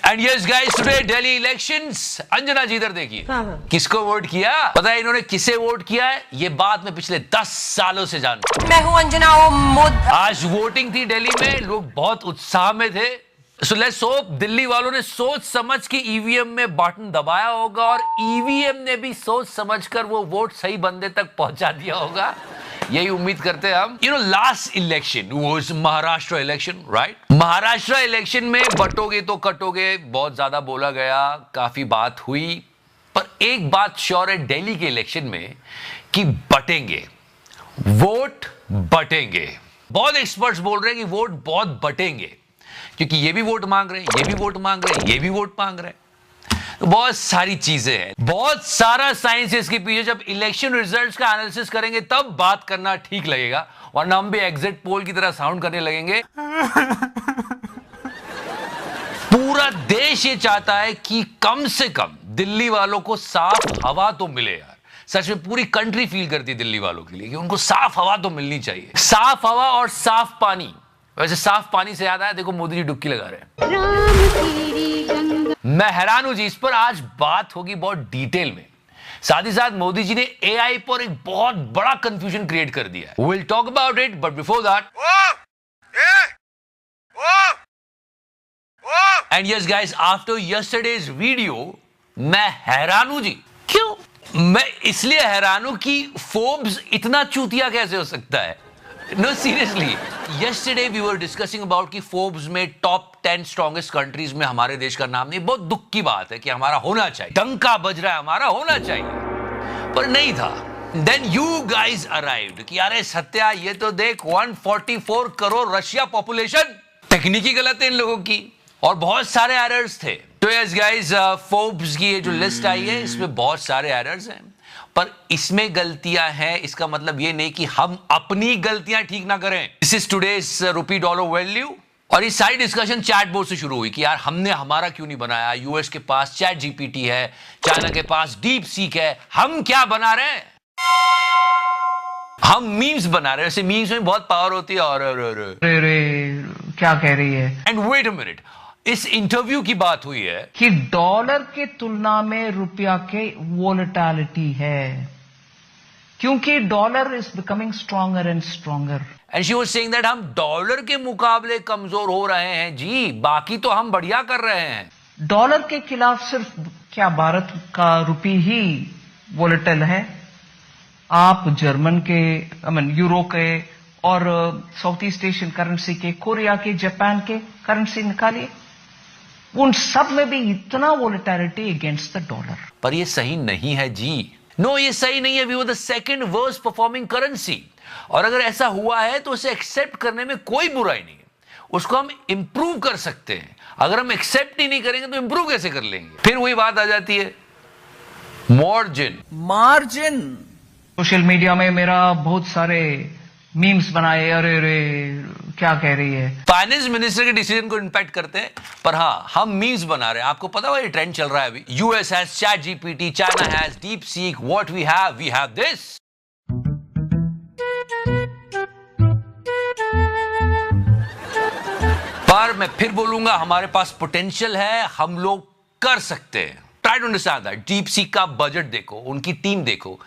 And yes guys, today Delhi elections. Anjana ji इधर देखिए, किसको वोट किया पता है? इन्होंने किसे वोट किया है ये बात मैं पिछले 10 सालों से जानता हूं। मैं हूं अंजना आज वोटिंग थी दिल्ली में, लोग बहुत उत्साह में थे। सो लेट्स होप दिल्ली वालों ने सोच समझ के ईवीएम में बटन दबाया होगा और ईवीएम ने भी सोच समझकर वो वोट सही बंदे तक पहुंचा दिया होगा, यही उम्मीद करते हैं हम। Last election was Maharashtra election, right? Maharashtra election में बटोगे तो कटोगे बहुत ज्यादा बोला गया, काफी बात हुई, पर एक बात श्योर है दिल्ली के इलेक्शन में कि बटेंगे, वोट बटेंगे। बहुत एक्सपर्ट्स बोल रहे हैं कि वोट बहुत बटेंगे, क्योंकि ये भी वोट मांग रहे हैं, ये भी वोट मांग रहे हैं, ये भी वोट मांग रहे हैं। तो बहुत सारी चीजें हैं, बहुत सारा साइंस है इसके पीछे। जब इलेक्शन रिजल्ट्स का एनालिसिस करेंगे तब बात करना ठीक लगेगा, वरना हम भी एग्जिट पोल की तरह साउंड करने लगेंगे। पूरा देश ये चाहता है कि कम से कम दिल्ली वालों को साफ हवा तो मिले यार। सच में पूरी कंट्री फील करती है दिल्ली वालों के लिए कि उनको साफ हवा तो मिलनी चाहिए। साफ हवा और साफ पानी। वैसे साफ पानी से याद आया, देखो मोदी जी डुबकी लगा रहे हैं। मैं हैरान हूं जी, इस पर आज बात होगी बहुत डिटेल में। साथ ही साथ मोदी जी ने एआई पर एक बहुत बड़ा कंफ्यूजन क्रिएट कर दिया है। Will talk about it, but before that and yes guys, after yesterday's video मैं हैरान हूं जी। क्यों? मैं इसलिए हैरान हूं कि फोर्ब्स इतना चूतिया कैसे हो सकता है। No, seriously. Yesterday we were discussing about कि फोर्ब्स में टॉप 10 स्ट्रॉन्गेस्ट कंट्रीज में हमारे देश का नाम नहीं। बहुत दुख की बात है कि हमारा होना चाहिए, डंका बज रहा है हमारा होना चाहिए, पर नहीं था। Then you guys arrived कि यार सत्या ये तो देख 144 करोड़ रशिया पॉपुलेशन। तकनीकी गलत है इन लोगों की और बहुत सारे एरर्स थे। तो यस गाइस, फोर्ब्स की ये जो लिस्ट आई है इसमें बहुत सारे एरर्स हैं, पर इसमें गलतियां हैं इसका मतलब ये नहीं कि हम अपनी गलतियां ठीक ना करें। This is today's rupee dollar value. और ये सारी डिस्कशन चैट बोर्ड से शुरू हुई कि यार हमने हमारा क्यों नहीं बनाया। यूएस के पास चैट जीपीटी है, चाइना के पास डीप सीक है, हम क्या बना रहे हैं? हम मीम्स बना रहे हैं। वैसे मीम्स में बहुत पावर होती है। और क्या कह रही है? एंड वेट अ मिनट, इस इंटरव्यू की बात हुई है कि डॉलर के तुलना में रुपया के वोलेटिलिटी है, क्योंकि dollar is becoming stronger and stronger. And she was saying that हम डॉलर के मुकाबले कमजोर हो रहे हैं जी, बाकी तो हम बढ़िया कर रहे हैं। डॉलर के खिलाफ सिर्फ क्या भारत का रुपी ही वोलेटाइल है? आप जर्मन के, यूरो के और साउथ ईस्ट एशियन करेंसी के, कोरिया के, जापान के करेंसी निकालिए, उन सब में भी इतना वोलेटिलिटी अगेंस्ट द डॉलर। पर ये सही नहीं है जी। नो, ये सही नहीं है। We were the second worst performing currency, और अगर ऐसा हुआ है तो उसे एक्सेप्ट करने में कोई बुराई नहीं है। उसको हम इंप्रूव कर सकते हैं। अगर हम एक्सेप्ट ही नहीं करेंगे तो इंप्रूव कैसे कर लेंगे? फिर वही बात आ जाती है, मार्जिन। सोशल मीडिया में मेरा बहुत सारे मीम्स बनाए, अरे क्या कह रही है। फाइनेंस मिनिस्टर के डिसीजन को इंपैक्ट करते हैं, पर हाँ हम मीम्स बना रहे हैं। आपको पता है ये ट्रेंड चल रहा है अभी। US has ChatGPT, China has DeepSeek, what we have this. पर मैं फिर बोलूंगा, हमारे पास पोटेंशियल है, हम लोग कर सकते हैं। Try to understand that. DeepSeek का बजट देखो, उनकी टीम देखो,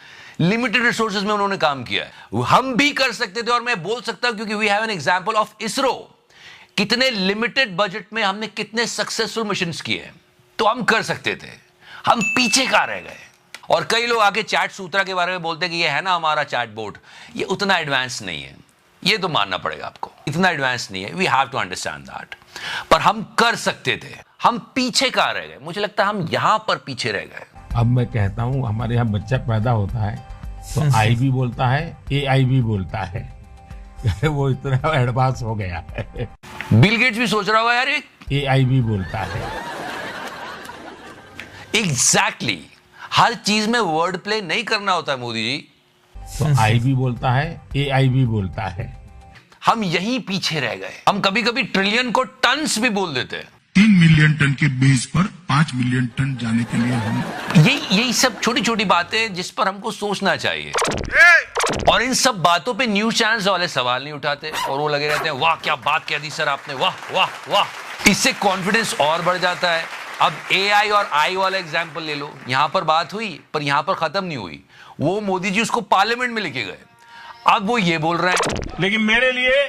लिमिटेड रिसोर्सेज में उन्होंने काम किया है। हम भी कर सकते थे, और मैं बोल सकता हूं क्योंकि we have an example of ISRO. कितने लिमिटेड बजट में हमने कितने सक्सेसफुल मिशंस किए, तो हम कर सकते थे। हम पीछे कहां रह गए? और कई लोग आके चैट सूत्रा के बारे में बोलते हैं कि ये है ना हमारा चैट बोर्ड, ये उतना एडवांस नहीं है। ये तो मानना पड़ेगा आपको, इतना एडवांस नहीं है। We have to understand that. पर हम कर सकते थे, हम पीछे कहां रह गए? मुझे लगता है हम यहां पर पीछे रह गए। अब मैं कहता हूँ हमारे यहाँ बच्चा पैदा होता है तो आई भी बोलता है, एआई भी बोलता है। वो इतना एडवांस हो गया है। बिल गेट्स भी सोच रहा होगा यार एआई भी बोलता है। एग्जैक्टली। हर चीज में वर्ड प्ले नहीं करना होता है मोदी जी। तो आई भी बोलता है, एआई भी बोलता है। हम यहीं पीछे रह गए। हम कभी कभी ट्रिलियन को टन्स भी बोल देते हैं। 3 मिलियन टन के बेस पर 5 मिलियन टन जाने के लिए हम यही सब छोटी छोटी बातें जिस पर हमको सोचना चाहिए। और इन सब बातों पे न्यूज चैनल्स वाले सवाल नहीं उठाते और वो लगे रहते हैं, वाह क्या बात कह दी सर आपने, वाह वाह वाह। इससे कॉन्फिडेंस और बढ़ जाता है। अब AI और I वाला एग्जाम्पल ले लो, यहां पर बात हुई पर यहां पर खत्म नहीं हुई। वो मोदी जी उसको पार्लियामेंट में लेके गए, अब वो ये बोल रहे हैं। लेकिन मेरे लिए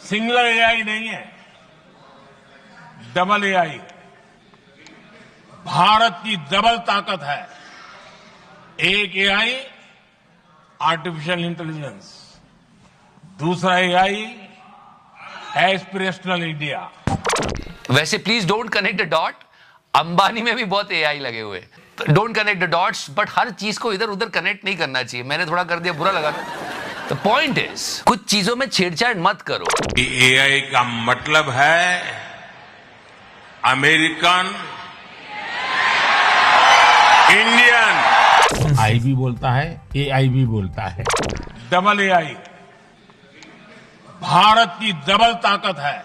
सिंगल AI नहीं है, डबल AI। भारत की डबल ताकत है। एक AI आर्टिफिशियल इंटेलिजेंस, दूसरा AI एस्पिरेशनल इंडिया। वैसे please don't connect the dot, Ambani में भी बहुत AI लगे हुए, don't connect the dots, but हर चीज को इधर उधर कनेक्ट नहीं करना चाहिए। मैंने थोड़ा कर दिया, बुरा लगा ना। द पॉइंट इज, कुछ चीजों में छेड़छाड़ मत करो। AI का मतलब है अमेरिकन इंडियन। आई भी बोलता है, AI भी बोलता है। डबल AI, भारत की डबल ताकत है।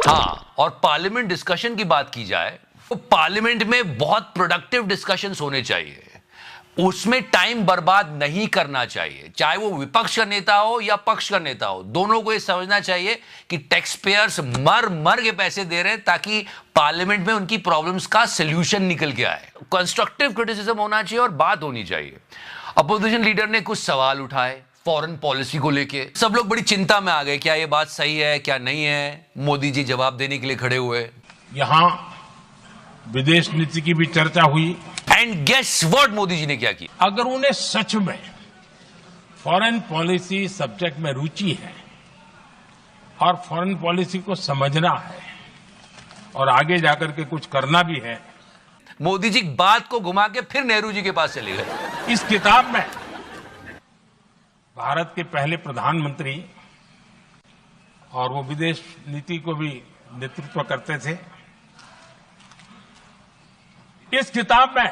हाँ, और पार्लियामेंट डिस्कशन की बात की जाए तो पार्लियामेंट में बहुत प्रोडक्टिव डिस्कशंस होने चाहिए, उसमें टाइम बर्बाद नहीं करना चाहिए। चाहे वो विपक्ष का नेता हो या पक्ष का नेता हो, दोनों को ये समझना चाहिए कि टैक्स पेयर्स मर मर के पैसे दे रहे हैं ताकि पार्लियामेंट में उनकी प्रॉब्लम्स का सोल्यूशन निकल के आए। कंस्ट्रक्टिव क्रिटिसिज्म होना चाहिए और बात होनी चाहिए। अपोजिशन लीडर ने कुछ सवाल उठाए फॉरेन पॉलिसी को लेके, सब लोग बड़ी चिंता में आ गए, क्या ये बात सही है क्या नहीं है। मोदी जी जवाब देने के लिए खड़े हुए। यहां विदेश नीति की भी चर्चा हुई। And guess what Modi ji ने क्या किया। अगर उन्हें सच में फॉरेन पॉलिसी सब्जेक्ट में रुचि है और फॉरेन पॉलिसी को समझना है और आगे जाकर के कुछ करना भी है, मोदी जी बात को घुमा के फिर नेहरू जी के पास चले गए। इस किताब में भारत के पहले प्रधानमंत्री, और वो विदेश नीति को भी नेतृत्व करते थे, इस किताब में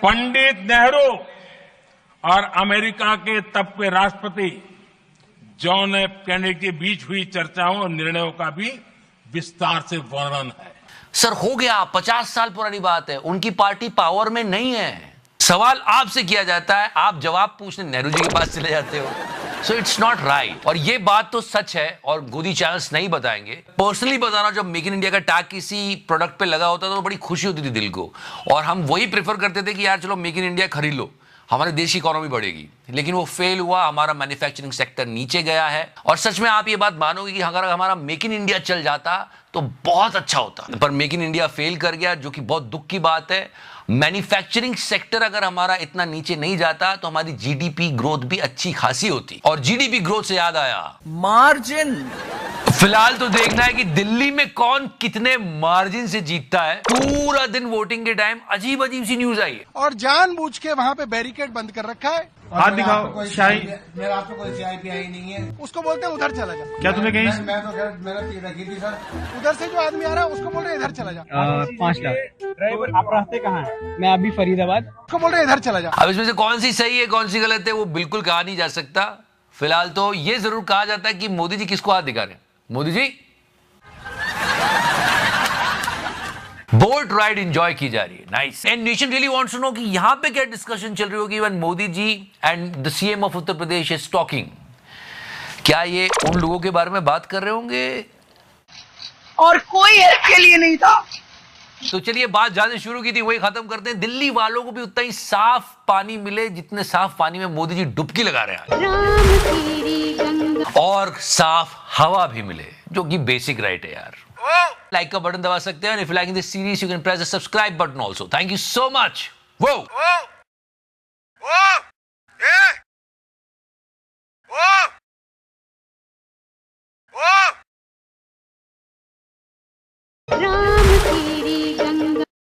पंडित नेहरू और अमेरिका के तब के राष्ट्रपति जॉन एफ कैनेडी के बीच हुई चर्चाओं और निर्णयों का भी विस्तार से वर्णन है। सर हो गया, 50 साल पुरानी बात है, उनकी पार्टी पावर में नहीं है। सवाल आपसे किया जाता है, आप जवाब पूछने नेहरू जी के पास चले जाते हो। So it's not right. और ये बात तो सच है और गोदी चैनल्स नहीं बताएंगे। पर्सनली बताना, जब मेक इन इंडिया का टैग किसी प्रोडक्ट पे लगा होता था तो बड़ी खुशी होती थी दिल को, और हम वही प्रेफर करते थे कि यार चलो मेक इन इंडिया खरीद लो, हमारे देश की इकोनॉमी बढ़ेगी। लेकिन वो फेल हुआ, हमारा मैन्युफैक्चरिंग सेक्टर नीचे गया है। और सच में आप ये बात मानोगे कि अगर हमारा मेक इन इंडिया चल जाता तो बहुत अच्छा होता, पर मेक इन इंडिया फेल कर गया, जो कि बहुत दुख की बात है। मैन्युफैक्चरिंग सेक्टर अगर हमारा इतना नीचे नहीं जाता तो हमारी जीडीपी ग्रोथ भी अच्छी खासी होती। और जीडीपी ग्रोथ से याद आया, मार्जिन फिलहाल तो देखना है कि दिल्ली में कौन कितने मार्जिन से जीतता है। पूरा दिन वोटिंग के टाइम अजीब अजीब सी न्यूज आई है। और जानबूझ के वहाँ पे बैरिकेड बंद कर रखा है। हाथ दिखाओ, शाही। मेरा आपको कोई चाय पियाई नहीं है। उसको बोलते हैं उधर चला जा। क्या तुमने कहीं? मैं तो खैर मैंने पी रखी थी सर। उधर से जो आदमी आ रहा है उसको बोल रहे हैं इधर चला जा। 5 लाख। आप रहते कहाँ हैं? मैं अभी फरीदाबाद। उसको बोल रहे हैं इधर चला जा। अब इसमें से कौन सी सही है कौन सी गलत है वो बिल्कुल कहा नहीं जा सकता। फिलहाल तो ये जरूर कहा जाता है कि मोदी जी किसको हाथ दिखा रहे हैं। Modi ji boat ride enjoy की जा रही है, nice. And nation really wants to know कि यहां पे क्या डिस्कशन चल रही होगी when Modi ji and the CM of Uttar Pradesh is talking. क्या ये उन लोगों के बारे में बात कर रहे होंगे? और कोई हेल्प के लिए नहीं था। तो चलिए, बात जहां से शुरू की थी वही खत्म करते हैं। दिल्ली वालों को भी उतना ही साफ पानी मिले जितने साफ पानी में मोदी जी डुबकी लगा रहे हैं, और साफ हवा भी मिले, जो कि बेसिक राइट है यार। लाइक का बटन दबा सकते हैं, and if you liking this series you can press the subscribe button also. Thank you so much. Whoa. Ram